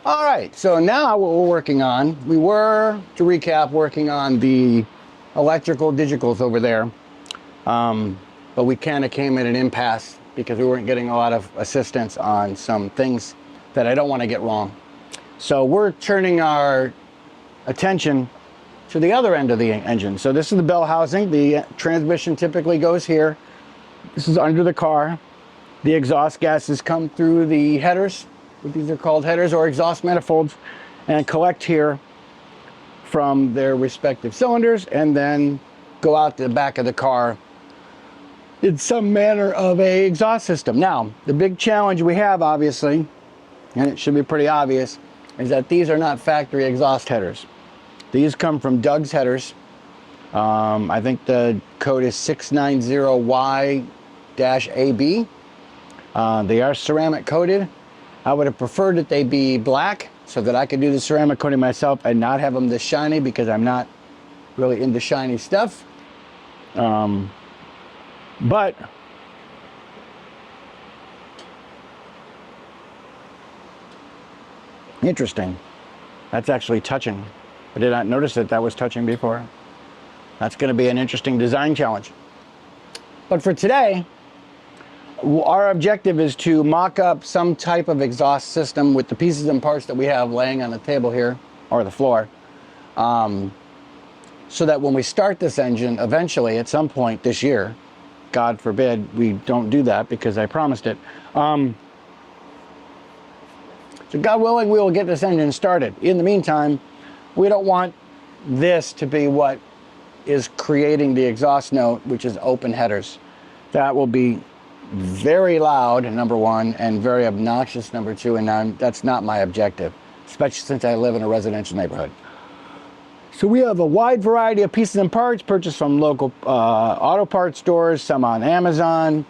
All right, so now what we're working on, we were, to recap, working on the electrical digitals over there, but we kind of came at an impasse because we weren't getting a lot of assistance on some things that I don't want to get wrong. So we're turning our attention to the other end of the engine. So this is the bell housing. The transmission typically goes here. This is under the car. The exhaust gases come through the headers. These are called headers or exhaust manifolds, and collect here from their respective cylinders and then go out the back of the car in some manner of a exhaust system. Now, the big challenge we have, obviously, and it should be pretty obvious, is that these are not factory exhaust headers. These come from Doug's headers. I think the code is 690Y-AB. They are ceramic coated. I would have preferred that they be black so that I could do the ceramic coating myself and not have them this shiny, because I'm not really into shiny stuff. But interesting. That's actually touching. I did not notice that that was touching before. That's going to be an interesting design challenge. But for today, our objective is to mock up some type of exhaust system with the pieces and parts that we have laying on the table here, or the floor, so that when we start this engine, eventually, at some point this year, God forbid we don't do that because I promised it, so God willing, we will get this engine started. In the meantime, we don't want this to be what is creating the exhaust note, which is open headers. That will be very loud, number one, and very obnoxious, number two, and that's not my objective, especially since I live in a residential neighborhood. So we have a wide variety of pieces and parts purchased from local auto parts stores, some on Amazon.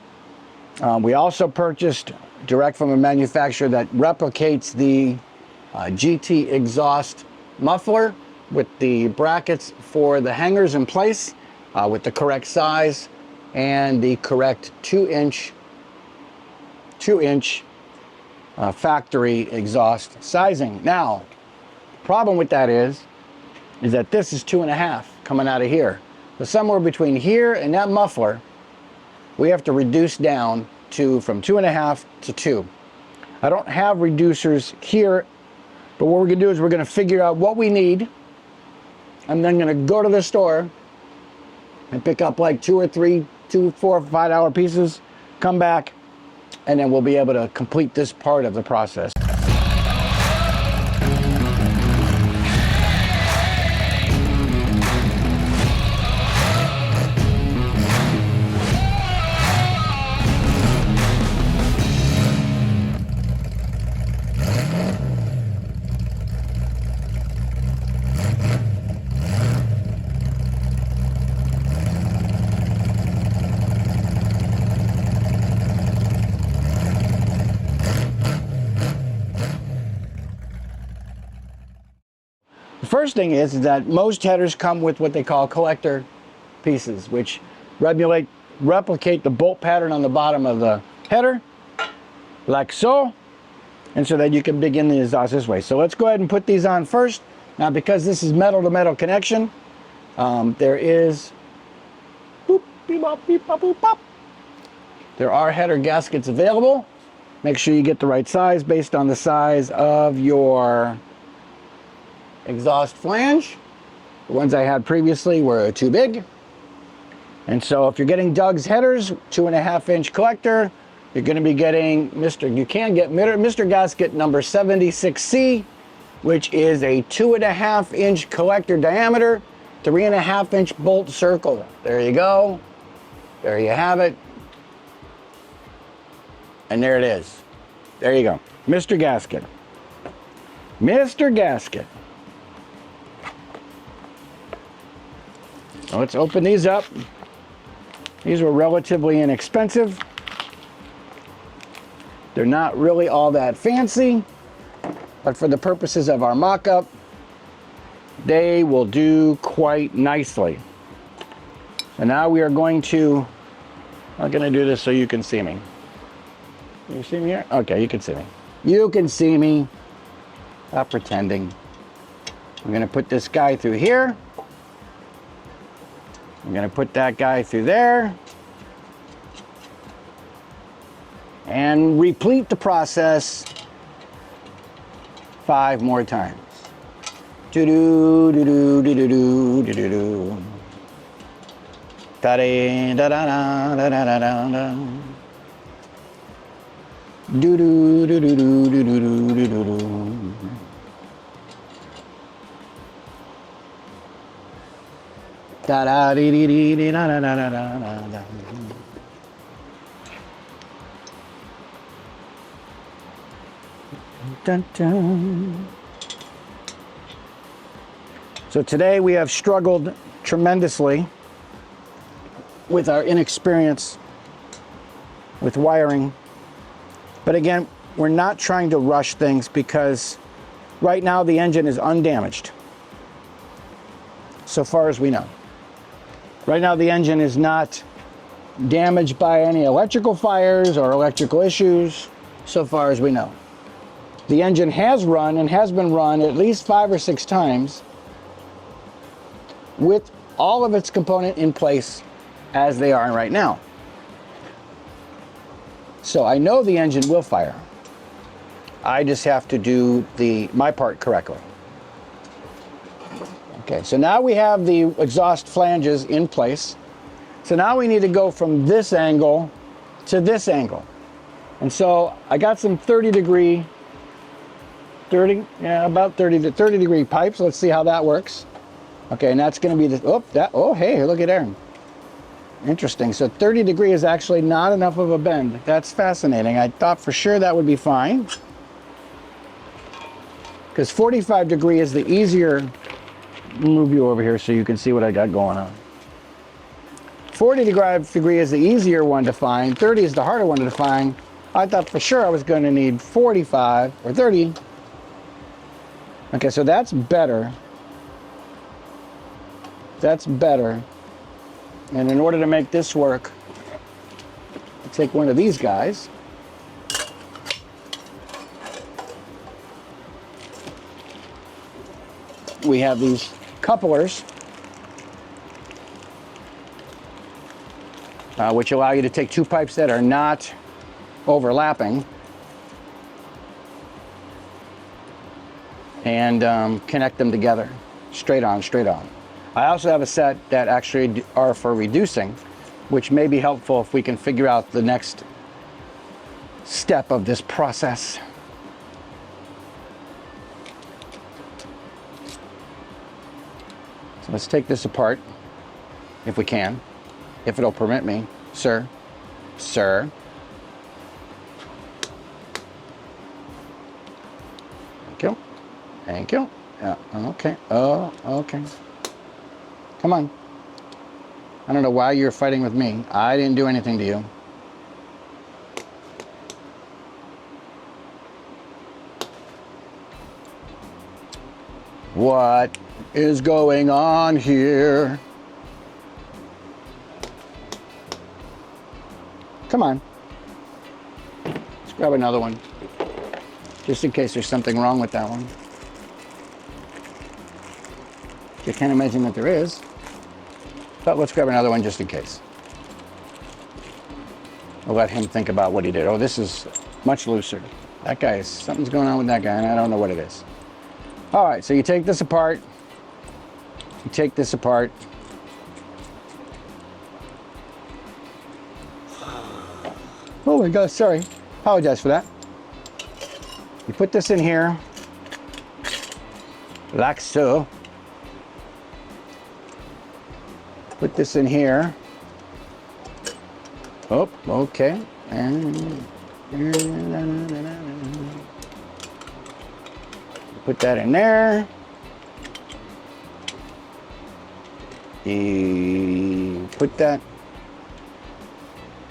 We also purchased direct from a manufacturer that replicates the GT exhaust muffler with the brackets for the hangers in place, with the correct size and the correct 2-inch factory exhaust sizing. Now, the problem with that is that this is 2.5 coming out of here. So somewhere between here and that muffler, we have to reduce down to from 2.5 to 2. I don't have reducers here, but what we're gonna do is we're gonna figure out what we need. I'm then gonna go to the store and pick up like 2 or 3, 2, 4, 5 hour pieces, come back, and then we'll be able to complete this part of the process. First thing is that most headers come with what they call collector pieces, which replicate the bolt pattern on the bottom of the header, like so, and so that you can begin the exhaust this way. So let's go ahead and put these on first. Now, because this is metal to metal connection, there is boop, beep, bop, beep, bop, boop, bop. There are header gaskets available. Make sure you get the right size based on the size of your exhaust flange. The ones I had previously were too big. And so if you're getting Doug's headers, 2.5-inch collector, you're going to be getting you can get Mr. Gasket number 76C, which is a 2.5-inch collector diameter, 3.5-inch bolt circle. There you go. There you have it. And there it is. There you go. Mr. Gasket. Mr. Gasket. Now let's open these up. These were relatively inexpensive. They're not really all that fancy, but for the purposes of our mock-up, they will do quite nicely. And now we are going to, I'm going to do this so you can see me. Can you see me here? Okay, you can see me. You can see me. Stop pretending. I'm going to put this guy through here. I'm going to put that guy through there. And repeat the process 5 more times. Do-do, do-do, do-do, do-do, da-da, da-da, da-da, da-da. Do-do, do-do, do-do, do-do, do-do. Da-da, dee-dee-dee, da-da-da-da-da-da. Dun, dun. So today we have struggled tremendously with our inexperience with wiring. But again, we're not trying to rush things because right now the engine is undamaged, so far as we know. Right now the engine is not damaged by any electrical fires or electrical issues, so far as we know. The engine has run and has been run at least 5 or 6 times with all of its components in place as they are right now. So I know the engine will fire. I just have to do my part correctly. Okay, so now we have the exhaust flanges in place. So now we need to go from this angle to this angle. And so I got some 30 degree degree pipes. Let's see how that works. Okay, and that's going to be hey, look at there. Interesting. So 30 degree is actually not enough of a bend. That's fascinating. I thought for sure that would be fine, because 45 degree is the easier. Move you over here so you can see what I got going on. 40 degree is the easier one to find. 30 is the harder one to find. I thought for sure I was going to need 45 or 30. Okay, so that's better. That's better. And in order to make this work, I'll take one of these guys. We have these couplers, which allow you to take 2 pipes that are not overlapping and connect them together, straight on, straight on. I also have a set that actually are for reducing, which may be helpful if we can figure out the next step of this process. So let's take this apart, if we can, if it'll permit me, sir. Sir. Thank you. Thank you. Yeah, okay. Oh, okay. Come on. I don't know why you're fighting with me. I didn't do anything to you. What is going on here? Come on. Let's grab another one, just in case there's something wrong with that one. I can't imagine that there is, but let's grab another one just in case. We'll let him think about what he did. Oh, this is much looser. That guy something's going on with that guy, and I don't know what it is. All right, so you take this apart. You take this apart. Oh my gosh, sorry. Apologize for that. You put this in here, like so. Put this in here. Oh, okay. And put that in there. You put that.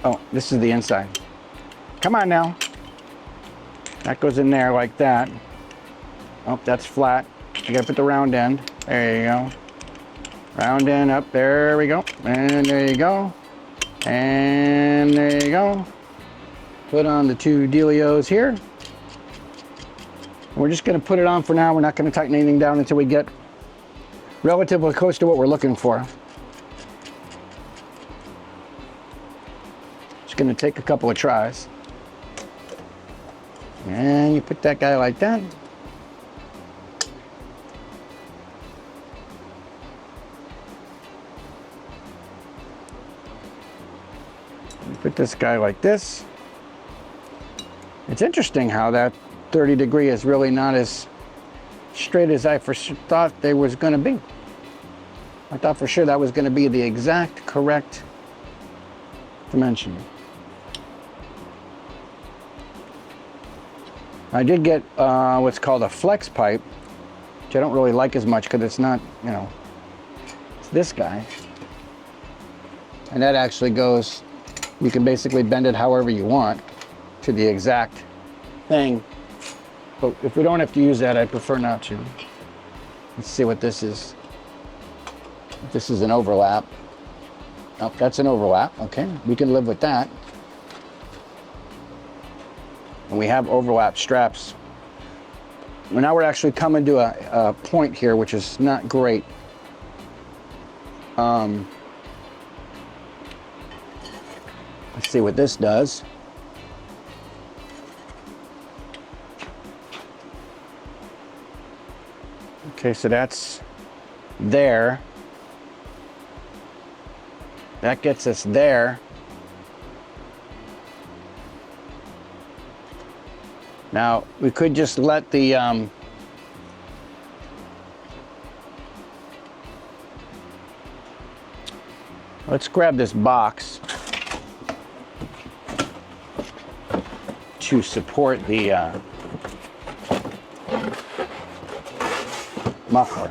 Oh, this is the inside. Come on now. That goes in there like that. Oh, that's flat. You gotta put the round end. There you go. Round end up, there we go. And there you go. And there you go. Put on the 2 dealios here. We're just going to put it on for now. We're not going to tighten anything down until we get relatively close to what we're looking for. Just going to take a couple of tries. And you put that guy like that. You put this guy like this. It's interesting how that 30 degree is really not as straight as I first thought they was going to be. I thought for sure that was going to be the exact correct dimension. I did get what's called a flex pipe, which I don't really like as much because it's not, you know, it's this guy. And that actually goes, you can basically bend it however you want to the exact thing. But if we don't have to use that, I prefer not to. Let's see what this is. This is an overlap. Oh, that's an overlap. Okay, we can live with that. And we have overlap straps. Well, now we're actually coming to a point here, which is not great. Let's see what this does. Okay, so that's there. That gets us there. Now, we could just let the let's grab this box to support the muffler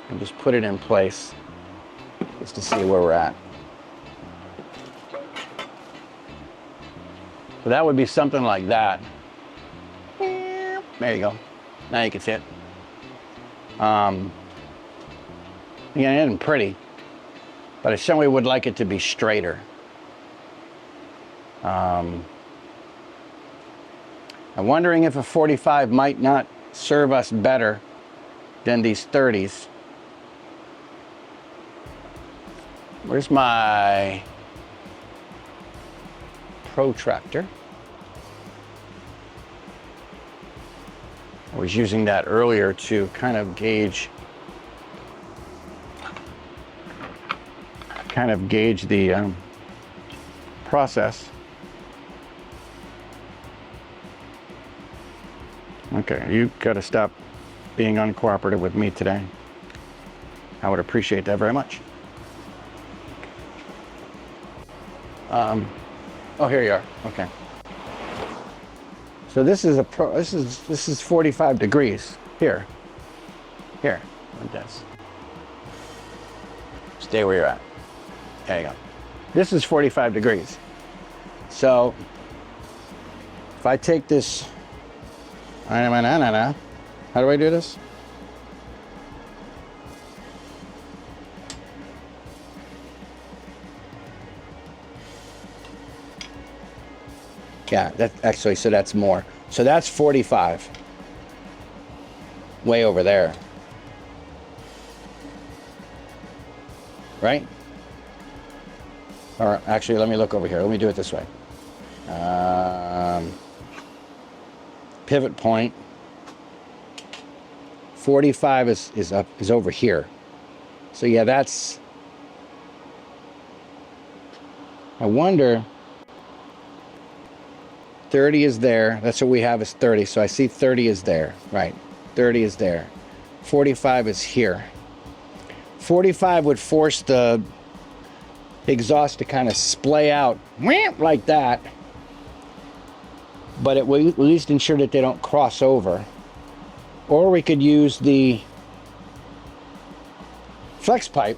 and just put it in place just to see where we're at. So that would be something like that. There you go. Now you can see it. Again, it isn't pretty, but I certainly would like it to be straighter. I'm wondering if a 45 might not serve us better than these 30s. Where's my protractor? I was using that earlier to kind of gauge the process. Okay, you gotta stop being uncooperative with me today. I would appreciate that very much. Oh, here you are. Okay. So this is this is 45 degrees. Here, like this. Stay where you're at. There you go. This is 45 degrees. So if I take this, how do I do this? Yeah, that actually, so that's more. So that's 45. Way over there. Right? Or actually, let me look over here. Let me do it this way. Pivot point. 45 is over here. So yeah, that's, I wonder, 30 is there. That's what we have is 30. So I see 30 is there. Right. 30 is there. 45 is here. 45 would force the exhaust to kind of splay out like that. But it will at least ensure that they don't cross over. Or we could use the flex pipe.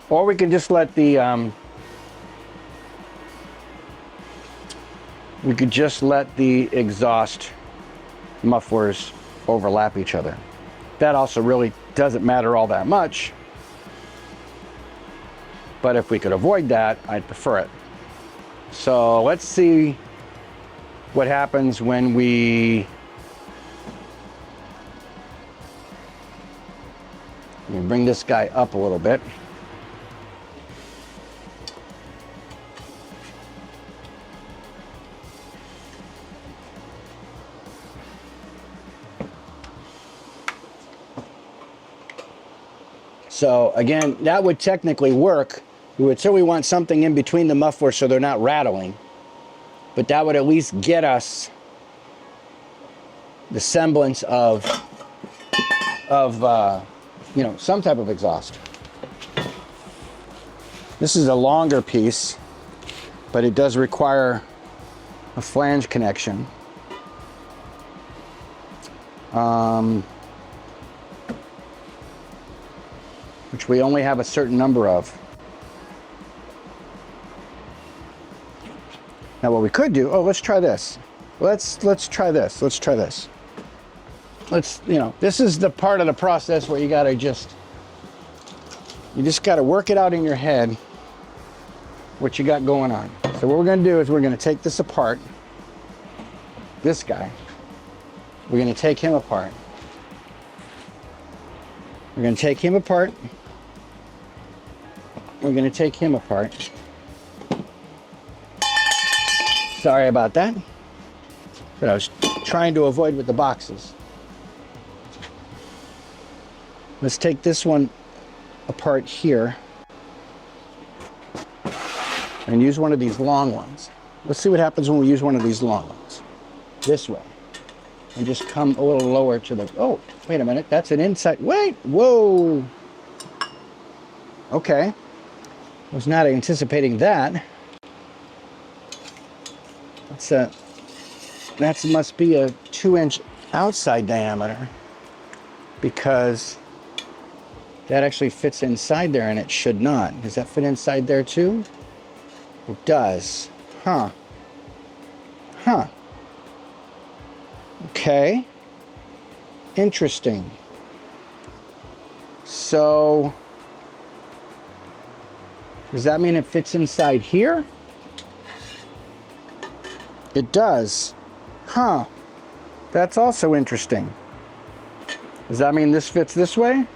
Or we could just let the exhaust mufflers overlap each other. That also really doesn't matter all that much. But if we could avoid that, I'd prefer it. So let's see what happens when we bring this guy up a little bit. So again, that would technically work. We would certainly want something in between the mufflers so they're not rattling. But that would at least get us the semblance of you know, some type of exhaust. This is a longer piece, but it does require a flange connection. Which we only have a certain number of. Now what we could do, oh, let's try this. Let's try this. Let's try this. You know, this is the part of the process where you just gotta work it out in your head what you got going on. So what we're gonna do is we're gonna take this apart. This guy. We're gonna take him apart. We're gonna take him apart. We're gonna take him apart. Sorry about that. But I was trying to avoid with the boxes. Let's take this one apart here and use one of these long ones. Let's see what happens when we use one of these long ones. This way. And just come a little lower to the, oh, wait a minute, that's an inside, wait, whoa. Okay, was not anticipating that. That must be a 2-inch outside diameter, because that actually fits inside there and it should not. Does that fit inside there too? It does. Huh. Huh. Okay. Interesting. So, does that mean it fits inside here? It does. Huh. That's also interesting. Does that mean this fits this way?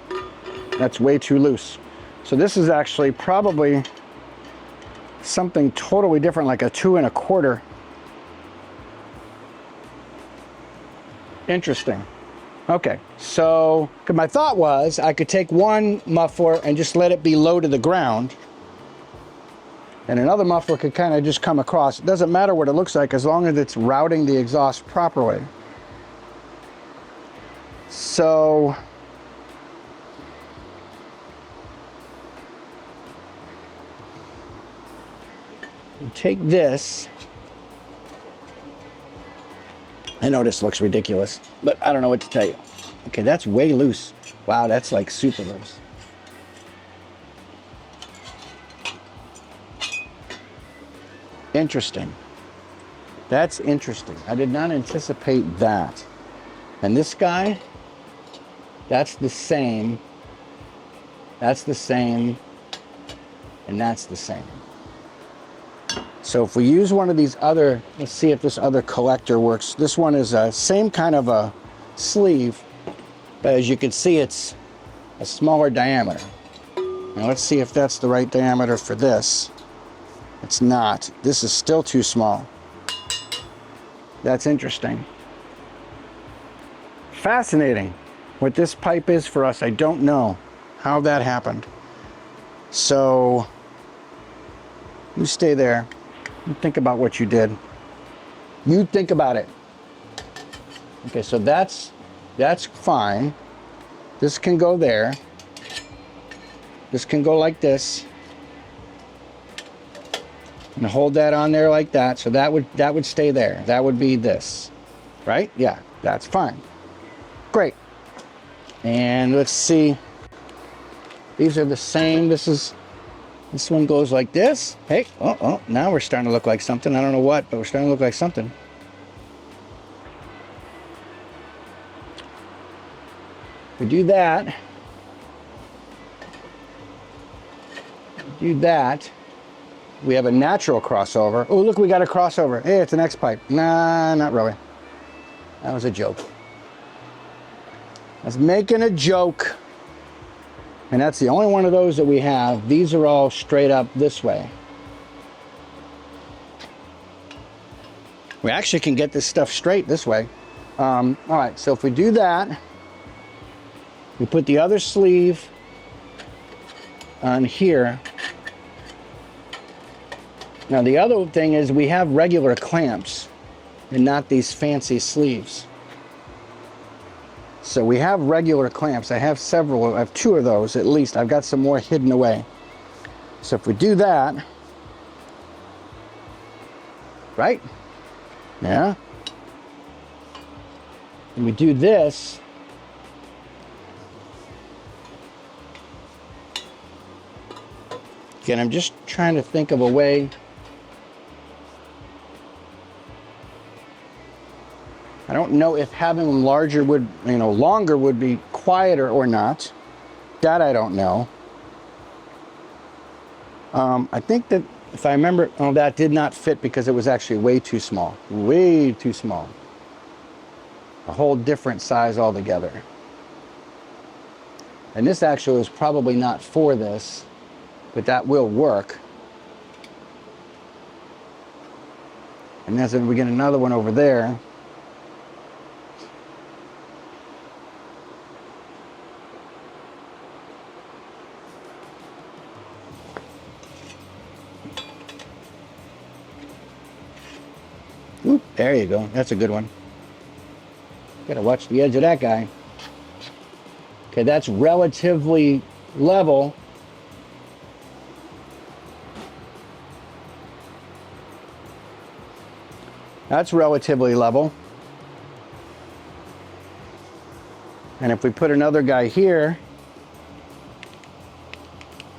That's way too loose. So this is actually probably something totally different, like a 2 1/4. Interesting. Okay, so my thought was I could take one muffler and just let it be low to the ground, and another muffler could kind of just come across. It doesn't matter what it looks like as long as it's routing the exhaust properly. So take this. I know this looks ridiculous, but I don't know what to tell you. Okay, that's way loose. Wow, that's like super loose. Interesting. That's interesting. I did not anticipate that. And this guy, that's the same. That's the same. And that's the same. So if we use one of these other, let's see if this other collector works. This one is a same kind of a sleeve, but as you can see, it's a smaller diameter. Now let's see if that's the right diameter for this. It's not. This is still too small. That's interesting. Fascinating. What this pipe is for us, I don't know how that happened. So you stay there. You think about what you did. You think about it. Okay, so that's fine. This can go there. This can go like this. And hold that on there like that. So that would stay there. That would be this. Right? Yeah, that's fine. Great. And let's see. These are the same. This one goes like this. Hey, oh, now we're starting to look like something. I don't know what, but we're starting to look like something. We do that. Do that. we have a natural crossover. Oh, look, we got a crossover. Hey, it's an X pipe. Nah, not really. That was a joke. I was making a joke. And that's the only one of those that we have. These are all straight up this way. We actually can get this stuff straight this way. All right, so if we do that, we put the other sleeve on here. Now the other thing is we have regular clamps and not these fancy sleeves. So we have regular clamps. I have several, I have 2 of those at least. I've got some more hidden away. So if we do that, right? Yeah. And we do this, again, I'm just trying to think of a way. I don't know if having them larger would, longer would be quieter or not. That I don't know. I think that if I remember, that did not fit because it was actually way too small. Way too small. A whole different size altogether. And this actually was probably not for this, but that will work. And then we get another one over there. Oop, there you go. That's a good one. Gotta watch the edge of that guy. Okay, that's relatively level. That's relatively level. And if we put another guy here,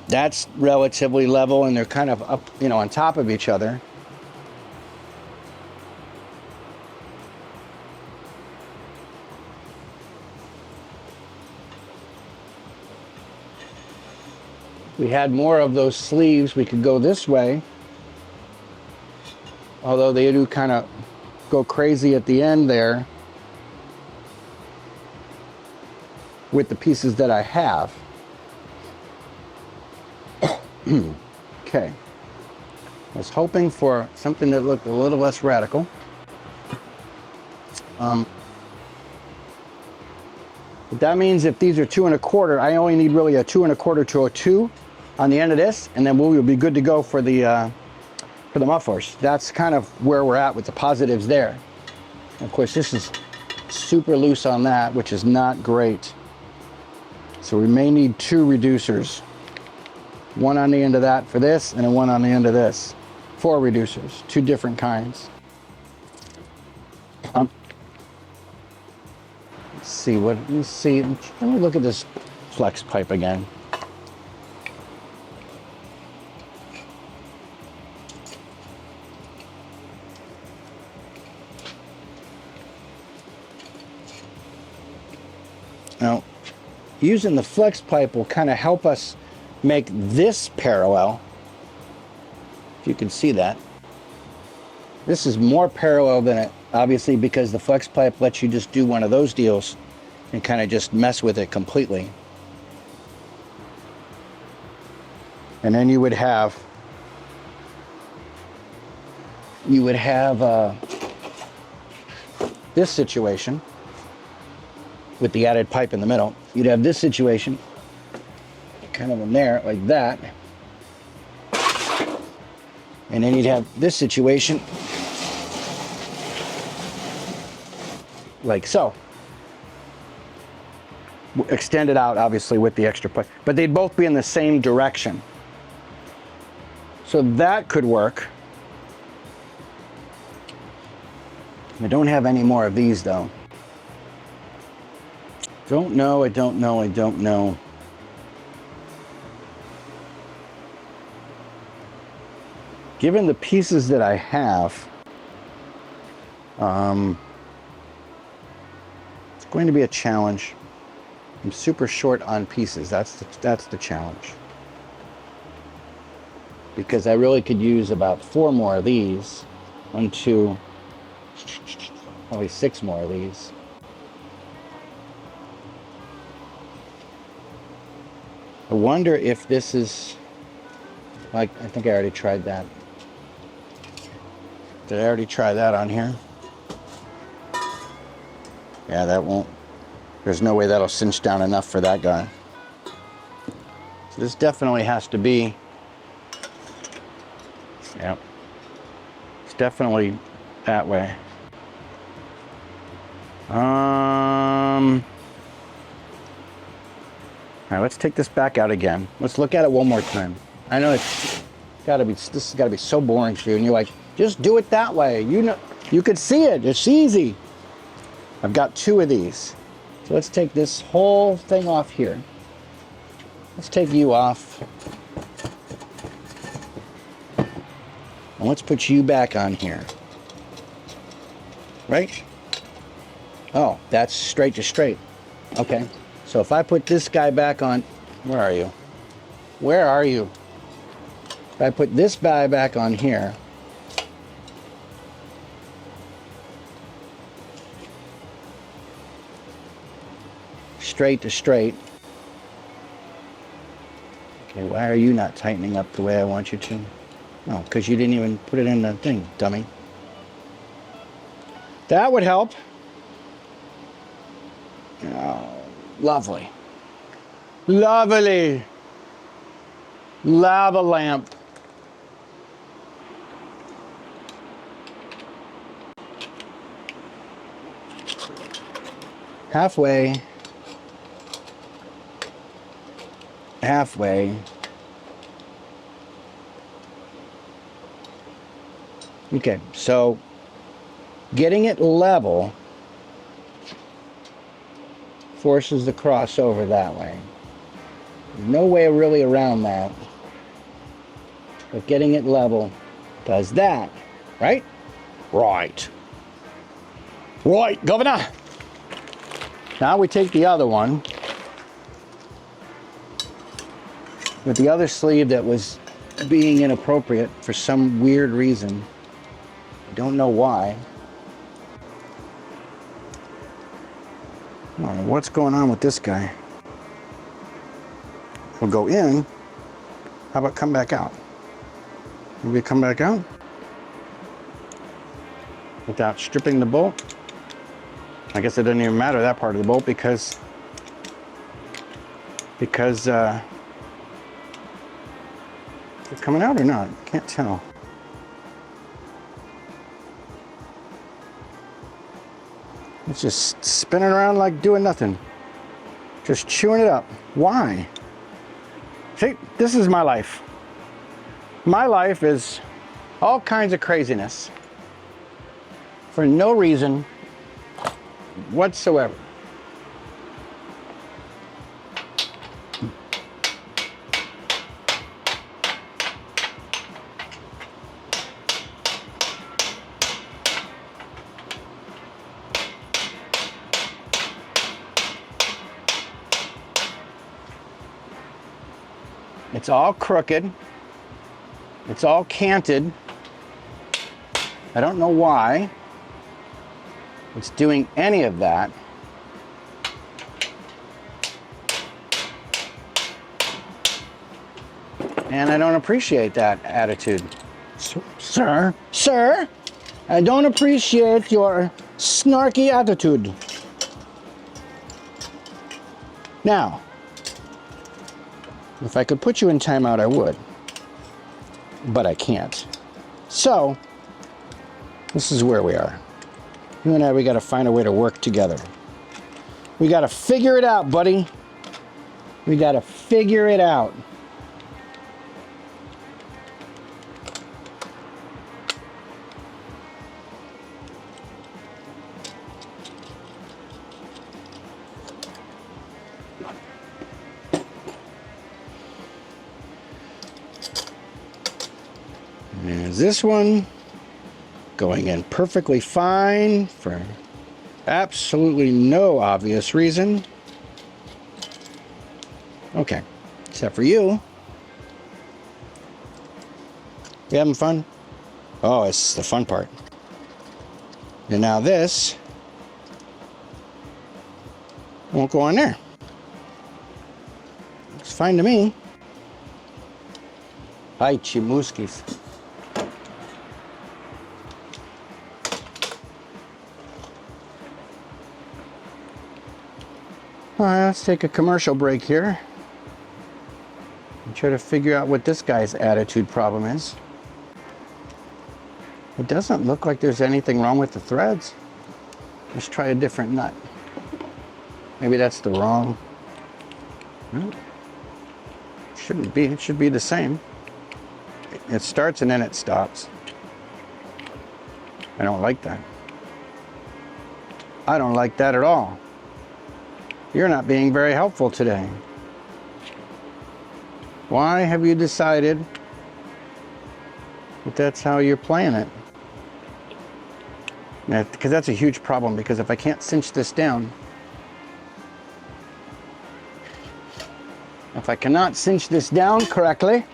that's relatively level, and they're kind of up, on top of each other. We had more of those sleeves, we could go this way. Although they do kind of go crazy at the end there with the pieces that I have. Okay. I was hoping for something that looked a little less radical. But that means if these are 2 1/4, I only need really a 2 1/4 to a 2 on the end of this, and then we'll be good to go for the mufflers. That's kind of where we're at with the positives there. Of course, this is super loose on that, which is not great. So we may need 2 reducers. One on the end of that for this, and then one on the end of this. 4 reducers, 2 different kinds. Let's see, let me look at this flex pipe again. Now, using the flex pipe will kind of help us make this parallel. If you can see that. This is more parallel than it, obviously, because the flex pipe lets you just do one of those deals and kind of just mess with it completely. And then you would have this situation with the added pipe in the middle. You'd have this situation kind of in there like that, and then you'd have this situation like so, extended out obviously with the extra pipe, but they'd both be in the same direction. So that could work. I don't have any more of these though. I don't know. Given the pieces that I have, it's going to be a challenge. I'm super short on pieces. That's the challenge. because I really could use about 4 more of these. 1, 2, probably 6 more of these. I wonder if this is, like, I think I already tried that. Did I already try that on here? Yeah, that won't. There's no way that'll cinch down enough for that guy. So this definitely has to be, yep, it's definitely that way. All right, let's take this back out again. Let's look at it one more time. I know it's gotta be, this has gotta be so boring for you, and you're like, just do it that way. You know, you could see it, it's easy. I've got 2 of these. So let's take this whole thing off here. Let's take you off. And let's put you back on here. Right? Oh, that's straight to straight. Okay. So if I put this guy back on, where are you? Where are you? If I put this guy back on here, straight to straight. Okay, why are you not tightening up the way I want you to? Oh, because you didn't even put it in the thing, dummy. That would help. Oh, lovely. Lovely. Lava lamp. Halfway. Halfway. Okay, so getting it level forces the crossover that way. No way really around that. But getting it level does that, right? Right. Right, Governor. Now we take the other one with the other sleeve that was being inappropriate for some weird reason. I don't know why. I don't know what's going on with this guy. We'll go in. How about come back out? Maybe come back out without stripping the bolt. I guess it doesn't even matter, that part of the bolt, because it's coming out or not? Can't tell. It's just spinning around like doing nothing. Just chewing it up. Why? See, this is my life. My life is all kinds of craziness for no reason whatsoever. It's all crooked. It's all canted. I don't know why it's doing any of that. And I don't appreciate that attitude. Sir, I don't appreciate your snarky attitude. Now, if I could put you in timeout, I would. But I can't. So, this is where we are. You and I, we gotta find a way to work together. We gotta figure it out, buddy. We gotta figure it out. Is this one going in perfectly fine for absolutely no obvious reason? Okay, except for you. You having fun? Oh, it's the fun part. And now this won't go on there. Looks fine to me. Hi, Chimuskis. All right, let's take a commercial break here and try to figure out what this guy's attitude problem is. It doesn't look like there's anything wrong with the threads. Let's try a different nut. Maybe that's the wrong. No, shouldn't be. It should be the same. It starts and then it stops. I don't like that. I don't like that at all. You're not being very helpful today. Why have you decided that that's how you're playing it? Because that's a huge problem, because if I can't cinch this down, if I cannot cinch this down correctly,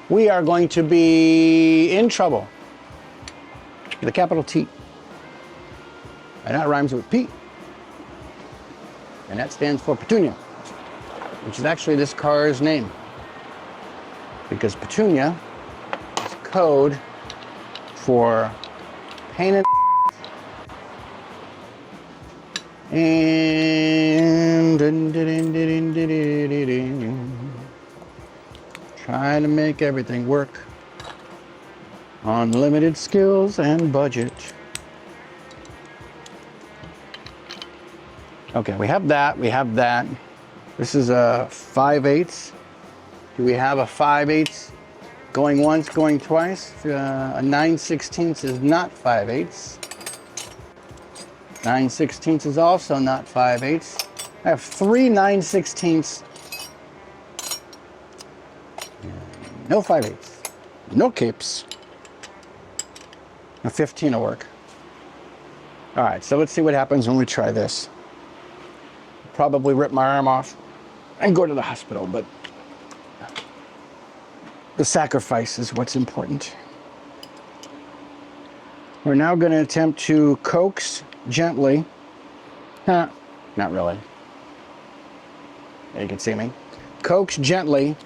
we are going to be in trouble. With a capital T. And that rhymes with P. And that stands for Petunia, which is actually this car's name. Because Petunia is code for pain in and trying to make everything work on limited skills and budget. Okay, we have that, we have that. This is a 5/8. Do we have a 5/8 going once, going twice? A 9/16 is not 5/8. 9/16 is also not 5/8. I have 3 9/16. No 5/8. No capes. A 15 will work. All right, so let's see what happens when we try this. Probably rip my arm off and go to the hospital, but the sacrifice is what's important. We're now going to attempt to coax gently. Not really. You can see me. Coax gently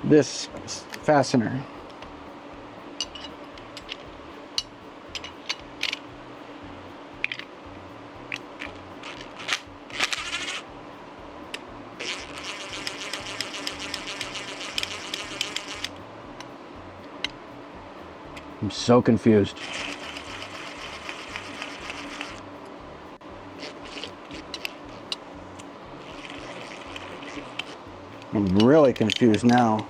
this fastener. I'm so confused. I'm really confused now.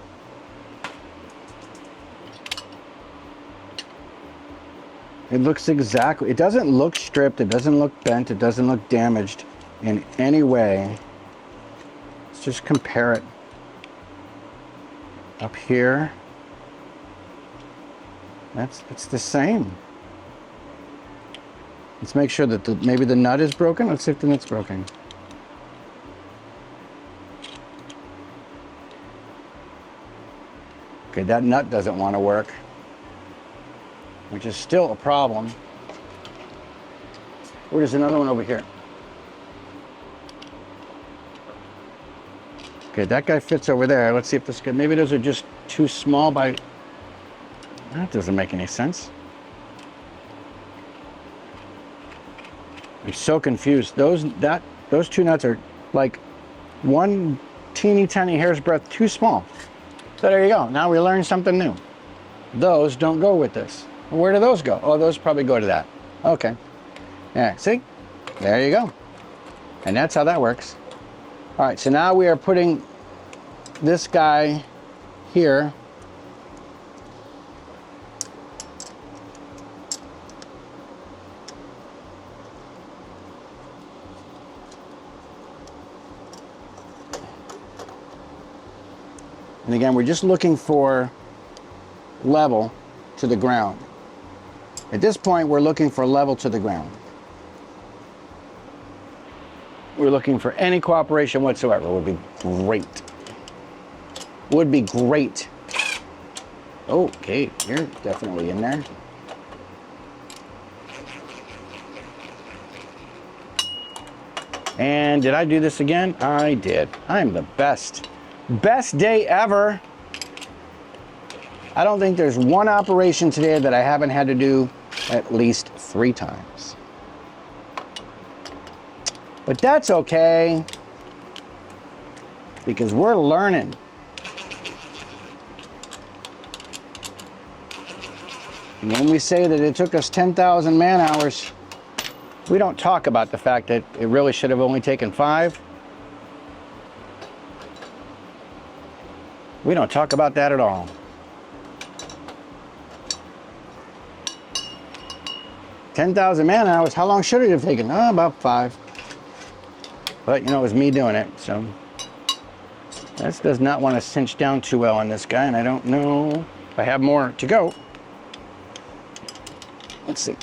It looks exactly, it doesn't look stripped, it doesn't look bent, it doesn't look damaged in any way. Let's just compare it. Up here. It's the same. Let's make sure that maybe the nut is broken. Let's see if the nut's broken. Okay, that nut doesn't want to work, which is still a problem. Oh, there's another one over here. Okay, that guy fits over there. Let's see if this guy, maybe those are just too small by, that doesn't make any sense. I'm so confused. Those two nuts are like one teeny tiny hair's breadth too small. So there you go. Now we learned something new. Those don't go with this. Where do those go? Oh, those probably go to that. Okay. Yeah, see? There you go. And that's how that works. All right, so now we are putting this guy here. And again, we're just looking for level to the ground. At this point, we're looking for level to the ground. We're looking for any cooperation whatsoever would be great. would be great. Okay, you're definitely in there. And did I do this again? I did. I'm the best. Best day ever. I don't think there's one operation today that I haven't had to do at least 3 times. But that's okay, because we're learning. And when we say that it took us 10,000 man hours, we don't talk about the fact that it really should have only taken 5. We don't talk about that at all. $10,000 man hours, how long should it have taken? Oh, about 5. But, you know, it was me doing it, so. This does not want to cinch down too well on this guy, and I don't know if I have more to go. Let's see.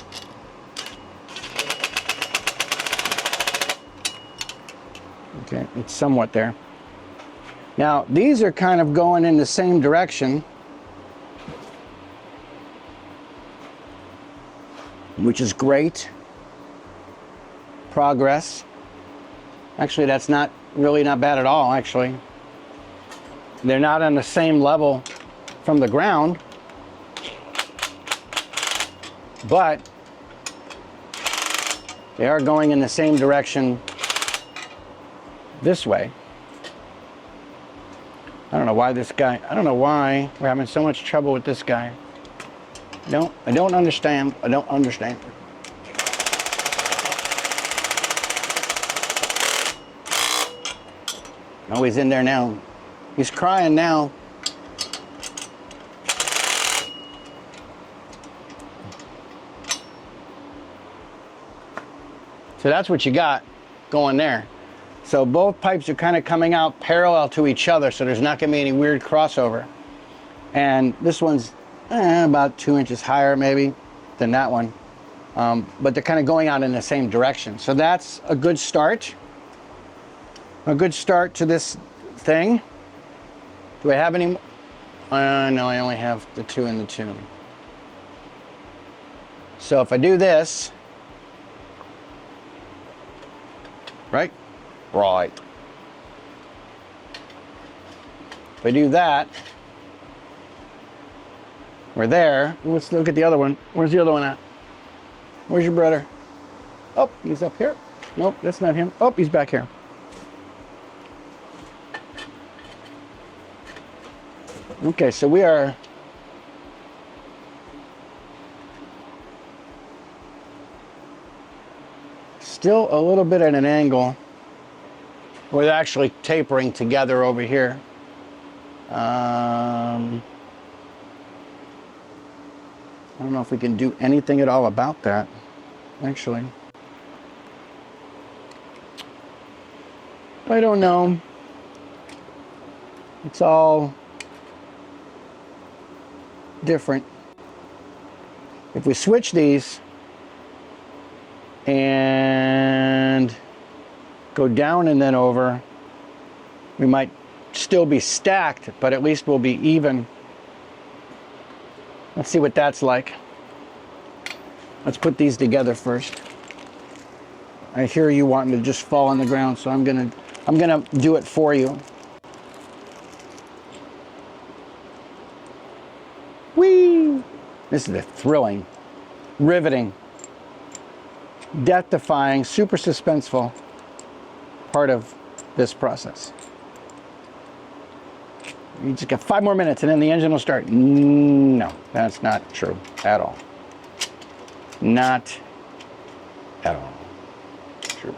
Okay, it's somewhat there. Now, these are kind of going in the same direction, which is great. Progress. Actually, that's not really not bad at all, actually. They're not on the same level from the ground, but they are going in the same direction this way. I don't know why this guy, I don't know why we're having so much trouble with this guy. I don't understand. I don't understand. Oh, he's in there now. He's crying now. So that's what you got going there. So both pipes are kind of coming out parallel to each other, so there's not going to be any weird crossover. And this one's about 2 inches higher maybe than that one. But they're kind of going out in the same direction. So that's a good start. A good start to this thing. Do I have any? No, I only have the 2 and the 2. So if I do this, right? Right. If I do that, we're there. Let's look at the other one. Where's the other one at? Where's your brother? Oh, he's up here. Nope, that's not him. Oh, he's back here. Okay, so we are still a little bit at an angle. We're actually tapering together over here. I don't know if we can do anything at all about that, actually. I don't know. It's all different. If we switch these and go down and then over, we might still be stacked, but at least we'll be even. Let's see what that's like. Let's put these together first. I hear you wanting to just fall on the ground, so I'm gonna do it for you. Whee! This is a thrilling, riveting, death-defying, super suspenseful part of this process. You just got 5 more minutes and then the engine will start. No, that's not true at all. Not at all true.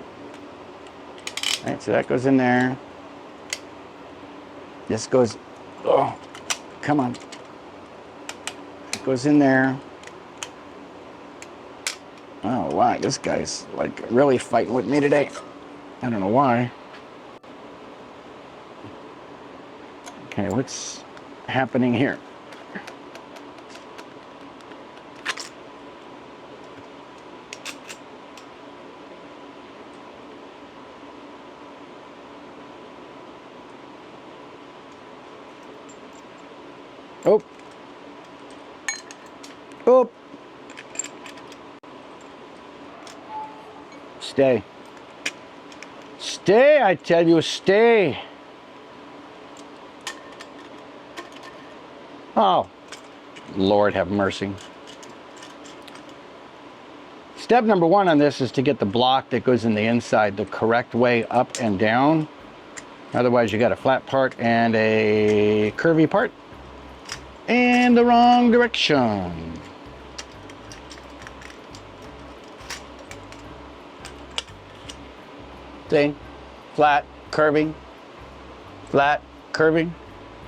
All right, so that goes in there. This goes, oh, come on. It goes in there. Oh, wow, this guy's like really fighting with me today. I don't know why. Okay, what's happening here? Oh. Oh. Stay. Stay, I tell you, stay. Oh, Lord have mercy. Step number one on this is to get the block that goes in the inside the correct way up and down. Otherwise, you got a flat part and a curvy part in the wrong direction. See? Flat, curving, flat, curving.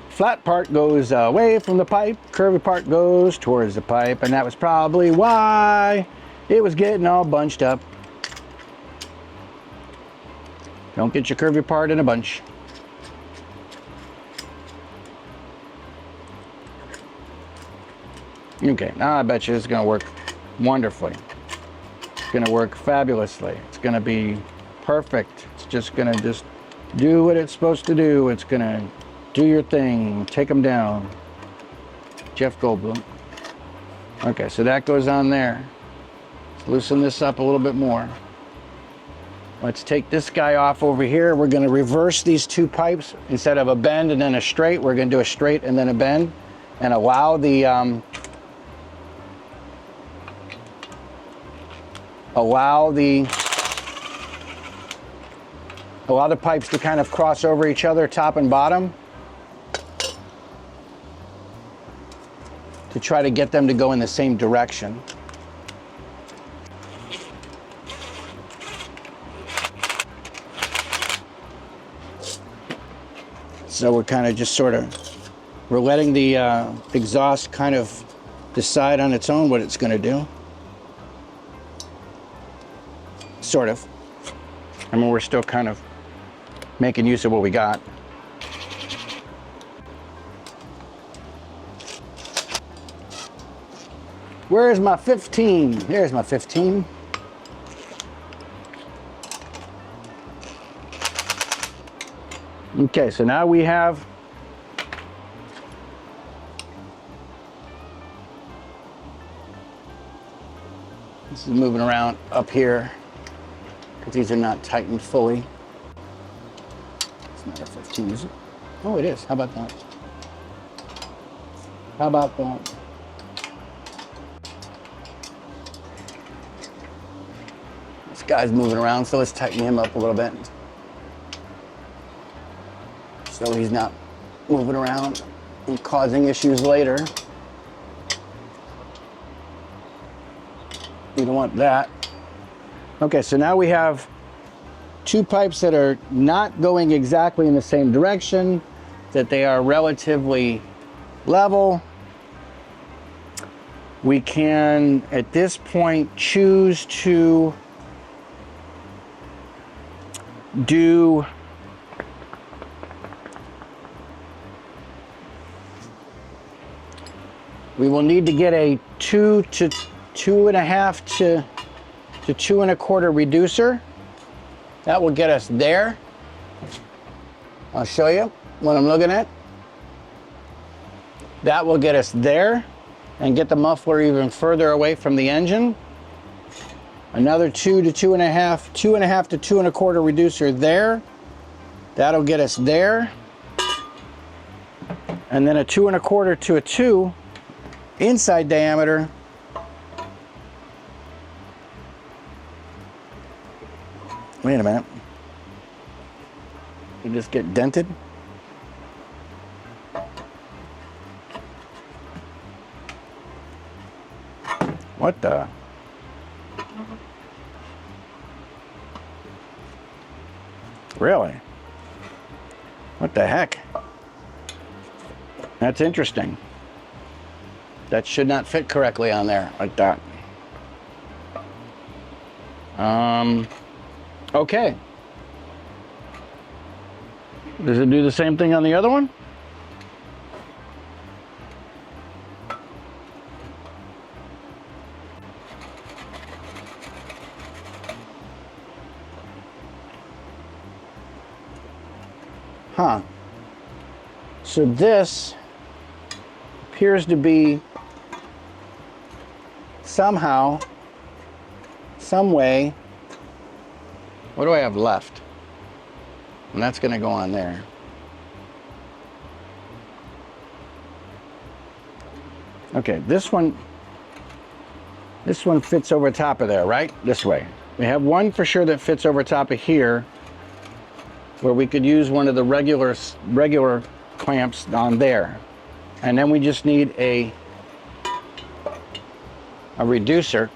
Flat part goes away from the pipe, curvy part goes towards the pipe, and that was probably why it was getting all bunched up. Don't get your curvy part in a bunch. Okay, now I bet you it's going to work wonderfully. It's going to work fabulously. It's going to be perfect. It's just going to just do what it's supposed to do. It's going to do your thing. Take them down. Jeff Goldblum. Okay, so that goes on there. Let's loosen this up a little bit more. Let's take this guy off over here. We're going to reverse these two pipes. Instead of a bend and then a straight, we're going to do a straight and then a bend, and allow the pipes to kind of cross over each other, top and bottom, to try to get them to go in the same direction. So we're kind of just sort of, we're letting the exhaust kind of decide on its own what it's going to do. Sort of. I mean, we're still kind of making use of what we got. Where's my 15? Here's my 15. Okay, so now we have this is moving around up here because these are not tightened fully. It's not a 15, is it? Oh, it is. How about that? How about that? This guy's moving around, so let's tighten him up a little bit, so he's not moving around and causing issues later. We don't want that. Okay, so now we have two pipes that are not going exactly in the same direction, that they are relatively level. We can, at this point, choose to do we will need to get a 2 to 2.5 to 2 1/4 reducer. That will get us there. I'll show you what I'm looking at. That will get us there and get the muffler even further away from the engine. Another 2 to 2.5, 2.5 to 2 1/4 reducer there. That'll get us there. And then a 2 1/4 to a 2 inside diameter. Wait a minute. You just get dented. What the? Really? What the heck? That's interesting. That should not fit correctly on there like that. Okay. Does it do the same thing on the other one? Huh. So this appears to be somehow, some way. What do I have left? And that's going to go on there. Okay, this one fits over top of there, right? This way. We have one for sure that fits over top of here, where we could use one of the regular clamps on there. And then we just need a reducer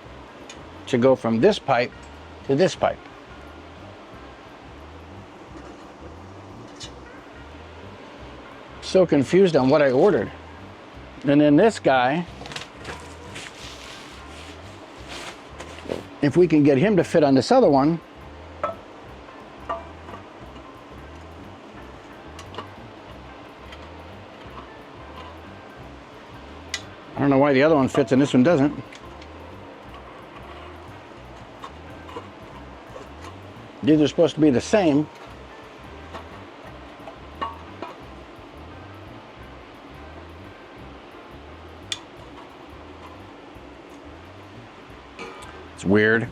to go from this pipe to this pipe. So confused on what I ordered. And then this guy, if we can get him to fit on this other one, I don't know why the other one fits and this one doesn't. These are supposed to be the same. It's weird.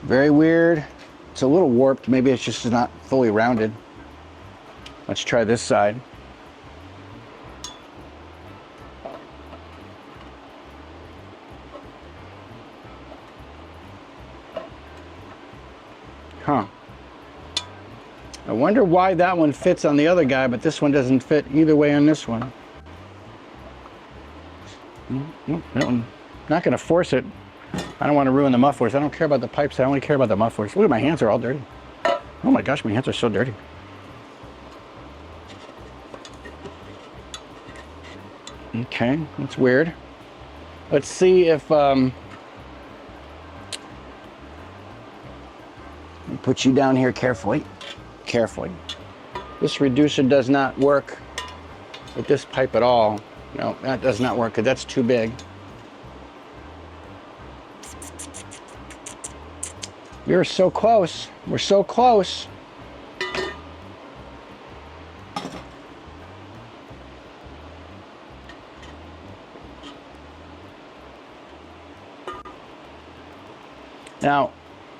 Very weird. It's a little warped. Maybe it's just not fully rounded. Let's try this side. Huh. I wonder why that one fits on the other guy, but this one doesn't fit either way on this one. That one. Not going to force it. I don't want to ruin the mufflers. I don't care about the pipes. I only care about the mufflers. Look at my hands are all dirty. Oh my gosh, my hands are so dirty. Okay, that's weird. Let's see if put you down here carefully. Carefully. This reducer does not work with this pipe at all. No, that does not work because that's too big. You're so close. We're so close. Now,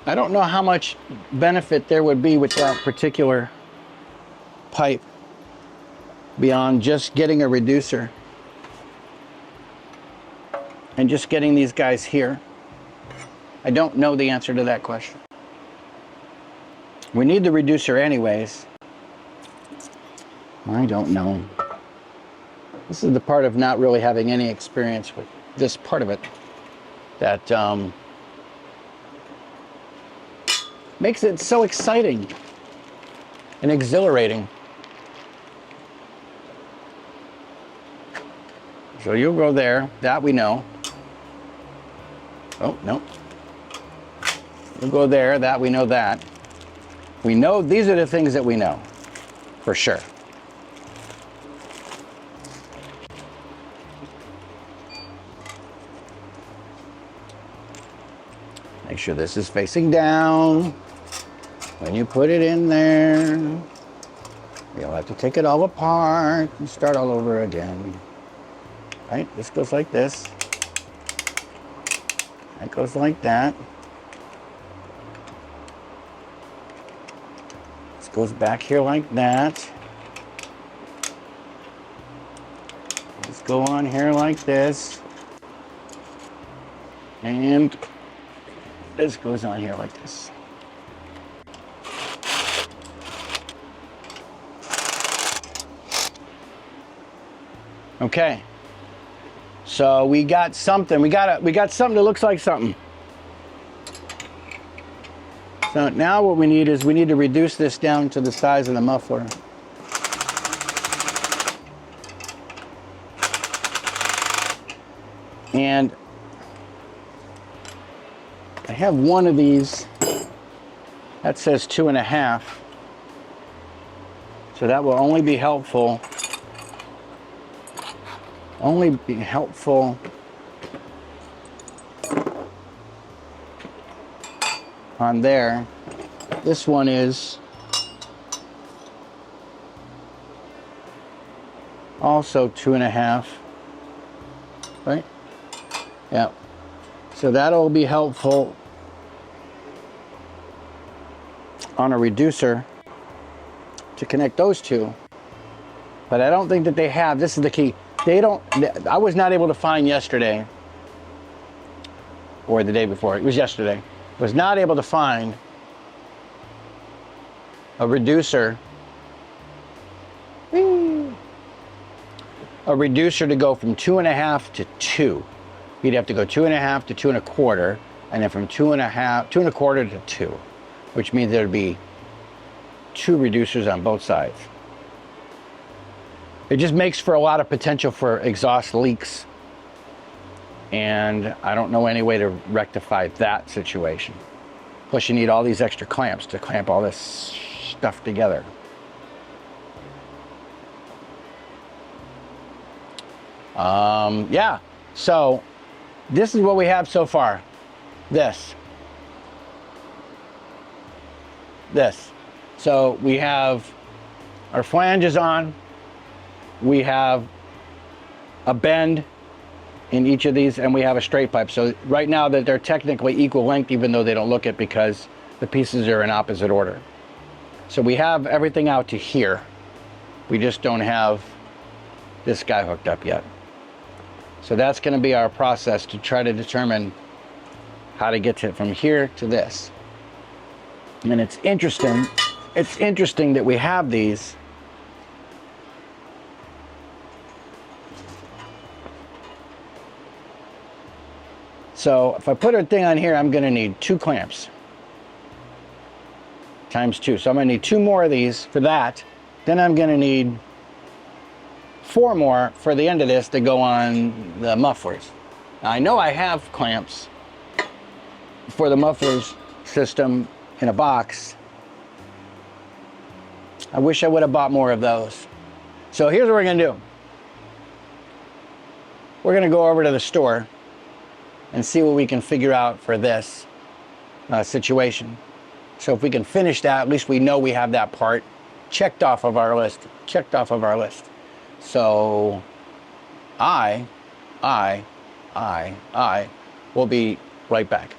I don't know how much benefit there would be with that particular pipe beyond just getting a reducer and just getting these guys here. I don't know the answer to that question. We need the reducer anyways. I don't know. This is the part of not really having any experience with this part of it that makes it so exciting and exhilarating. So you'll go there, that we know. Oh, no. You'll go there, that we know that. We know, these are the things that we know, for sure. Make sure this is facing down. When you put it in there, you'll have to take it all apart and start all over again. Right? This goes like this. That goes like that. This goes back here like that. Let's go on here like this. And this goes on here like this. Okay. So we got something. We got something that looks like something. So now what we need is we need to reduce this down to the size of the muffler. And I have one of these that says 2.5. So that will only be helpful. Only be helpful on there. This one is also 2.5, right? Yeah. So that'll be helpful on a reducer to connect those two. But I don't think that they have, this is the key, they don't, I was not able to find yesterday, or the day before, it was yesterday, was not able to find a reducer to go from 2.5 to 2. You'd have to go 2.5 to 2.25, and then from 2.25 to 2, which means there'd be 2 reducers on both sides. It just makes for a lot of potential for exhaust leaks, and I don't know any way to rectify that situation. Plus you need all these extra clamps to clamp all this stuff together. Yeah, so this is what we have so far. This. So we have our flanges on. We have a bend in each of these, and we have a straight pipe. So right now that they're technically equal length, even though they don't look it because the pieces are in opposite order. So we have everything out to here. We just don't have this guy hooked up yet. So that's going to be our process to try to determine how to get to from here to this. And it's interesting that we have these. So if I put a thing on here, I'm going to need 2 clamps times 2. So I'm going to need 2 more of these for that. Then I'm going to need 4 more for the end of this to go on the mufflers. Now, I know I have clamps for the mufflers system in a box. I wish I would have bought more of those. So here's what we're going to do. We're going to go over to the store and see what we can figure out for this situation. So if we can finish that, at least we know we have that part checked off of our list. So I will be right back.